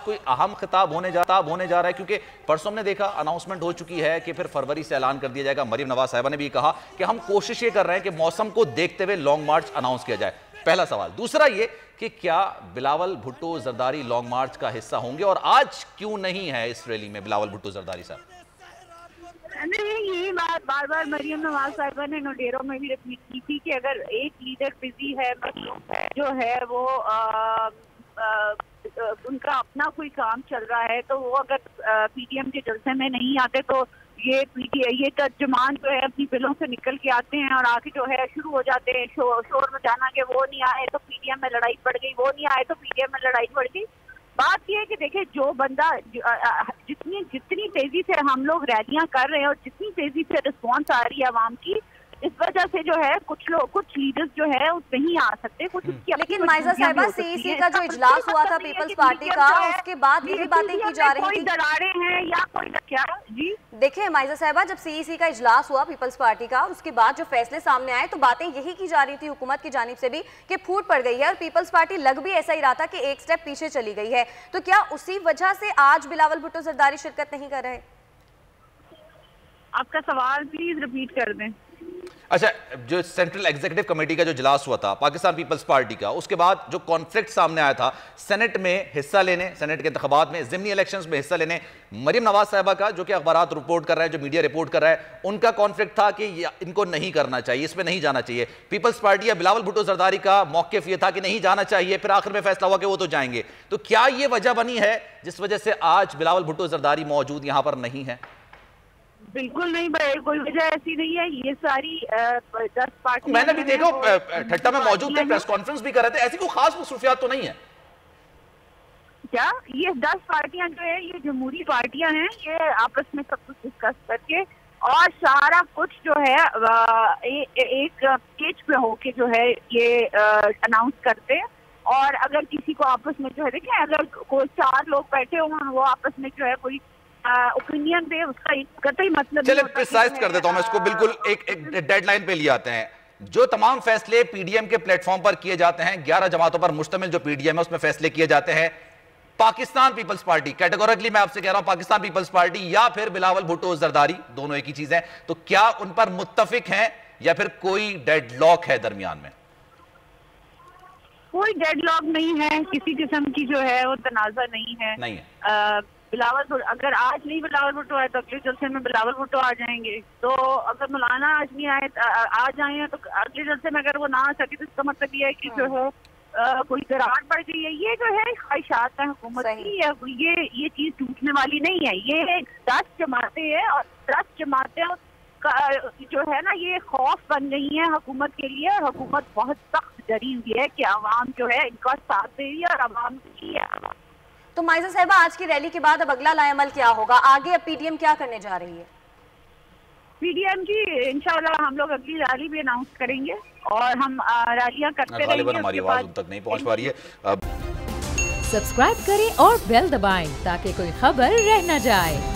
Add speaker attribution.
Speaker 1: कोई अहम खिताब होने जा रहा है, क्योंकि परसों हमने देखा अनाउंसमेंट हो चुकी है कि फिर फरवरी से ऐलान कर दिया जाएगा। मरीम नवाज साहिबा ने भी कहा कि हम कोशिश ये कर रहे हैं कि मौसम को देखते हुए लॉन्ग मार्च अनाउंस किया जाए। पहला सवाल। दूसरा ये कि क्या बिलावल भुट्टो जरदारी लॉन्ग मार्च का हिस्सा होंगे और आज क्यों नहीं है इस रैली में बिलावल भुट्टो जरदारी साहब?
Speaker 2: नहीं, ये बात बार बार मरीम नवाज साहिबा ने नोडेरो में भी रिपीट की थी कि अगर एक लीडर बिजी है, जो है वो उनका अपना कोई काम चल रहा है, तो वो अगर पीडीएम के जलसे में नहीं आते तो ये तर्जुमान जो है अपनी बिलों से निकल के आते हैं और आके जो है शुरू हो जाते हैं शोर मचाना कि वो नहीं आए तो पीडीएम में लड़ाई बढ़ गई, वो नहीं आए तो पीडीएम में लड़ाई बढ़ गई। बात यह है कि देखिए, जो बंदा जितनी तेजी से हम लोग रैलियां कर रहे हैं और जितनी तेजी से रिस्पॉन्स आ रही है आवाम की, इस वजह से जो है कुछ लीडर्स जो है उस नहीं आ सकते। कुछ
Speaker 3: लेकिन माइजा साहिबा, सीईसी का जो इजलास हुआ था पीपल्स पार्टी का, उसके बाद यही बातें की जा रही थी,
Speaker 2: दरारें हैं या कोई क्या जी।
Speaker 3: देखिए माइजा साहिबा, जब सीईसी का इजलास हुआ पीपल्स पार्टी का, उसके बाद जो फैसले सामने आए तो बातें यही की जा रही थी हुकूमत की जानिब से भी कि फूट पड़ गई है और पीपल्स पार्टी लग भी ऐसा ही रहा था कि एक स्टेप पीछे चली गई है। तो क्या उसी वजह से आज बिलावल भुट्टो जरदारी शिरकत नहीं कर रहे?
Speaker 2: आपका सवाल प्लीज रिपीट कर दें।
Speaker 1: अच्छा, जो सेंट्रल एग्जीक्यूटिव कमेटी का जो इजलास हुआ था पाकिस्तान पीपल्स पार्टी का, उसके बाद जो कॉन्फ्लिक्ट सामने आया था सेनेट में हिस्सा लेने, सेनेट के इंतखाबात में, ज़िमनी इलेक्शंस में हिस्सा लेने, मरीम नवाज साहिबा का जो कि अखबारात रिपोर्ट कर रहा है, जो मीडिया रिपोर्ट कर रहा है, उनका कॉन्फ्लिक्ट था कि इनको नहीं करना चाहिए, इसमें नहीं जाना चाहिए। पीपल्स पार्टी या बिलावल भुट्टो जरदारी का मौक़िफ़ ये था कि नहीं जाना चाहिए, फिर आखिर में फैसला हुआ कि वो तो जाएंगे। तो क्या ये वजह बनी है जिस वजह से आज बिलावल भुट्टो जरदारी मौजूद यहाँ पर नहीं है?
Speaker 2: बिल्कुल नहीं, कोई वजह ऐसी नहीं है। ये सारी 10 पार्टी,
Speaker 1: मैंने भी देखो ठट्टा में मौजूद थे, प्रेस कॉन्फ्रेंस भी कर रहे थे, ऐसी कोई खास मसरूफियात तो नहीं है
Speaker 2: क्या? ये 10 पार्टियां जो है ये जमहूरी पार्टियां हैं, ये आपस में सब कुछ डिस्कस करके और सारा कुछ जो है एक स्टेज पे होके जो है ये अनाउंस करते हैं। और अगर किसी को आपस में जो है, देखें, अगर कोई 4 लोग बैठे हों वो आपस में जो है कोई ओपिनियन दे, उसका कतई मतलब।
Speaker 1: चलिए प्रिसाइज कर देता हूं मैं इसको, बिल्कुल एक डेडलाइन पे ले आते हैं। जो तमाम फैसले पीडीएम के प्लेटफॉर्म पर किए जाते हैं, 11 जमातों पर मुश्तमिल जो पीडीएम है उसमें फैसले किए जाते हैं, पाकिस्तान पीपल्स पार्टी, कैटेगोरिकली मैं आपसे कह रहा हूं पाकिस्तान पीपल्स पार्टी या फिर बिलावल भुट्टो जरदारी, दोनों एक ही चीज है, तो क्या उन पर मुत्तफिक हैं या फिर कोई डेडलॉक है दरमियान में?
Speaker 2: कोई डेडलॉक नहीं है, किसी किस्म की जो है वो तनाजा नहीं है। बिलावल, अगर आज नहीं बिलावल भुट्टो आए तो अगले जलसे में बिलावल भुट्टो आ जाएंगे। तो अगर मौलाना आजमी आ जाए हैं तो अगले जलसे में अगर वो ना आ सके तो इसका मतलब ये है कि जो है कोई दरार पड़ गई है। ये जो है ख्वाहिशात है हुकूमत की, ये चीज टूटने वाली नहीं है। ये 10 जमातें हैं और 10 जमातें जो है ना, ये खौफ बन गई है हुकूमत के लिए और हुकूमत बहुत सख्त डरी हुई है कि आवाम जो है इनका साथ दे रही है और आवाम की है।
Speaker 3: तो माइजा साहिबा, आज की रैली के बाद अब अगला लाएमल क्या होगा? आगे अब पीडीएम क्या करने जा रही है?
Speaker 2: पीडीएम की इंशाल्लाह हम लोग अगली रैली भी अनाउंस करेंगे और हम रैलियां करते रहेंगे।
Speaker 1: हमारी आवाज उन तक नहीं पहुंच पा रही है।
Speaker 4: सब्सक्राइब करें और बेल दबाएं ताकि कोई खबर रह न जाए।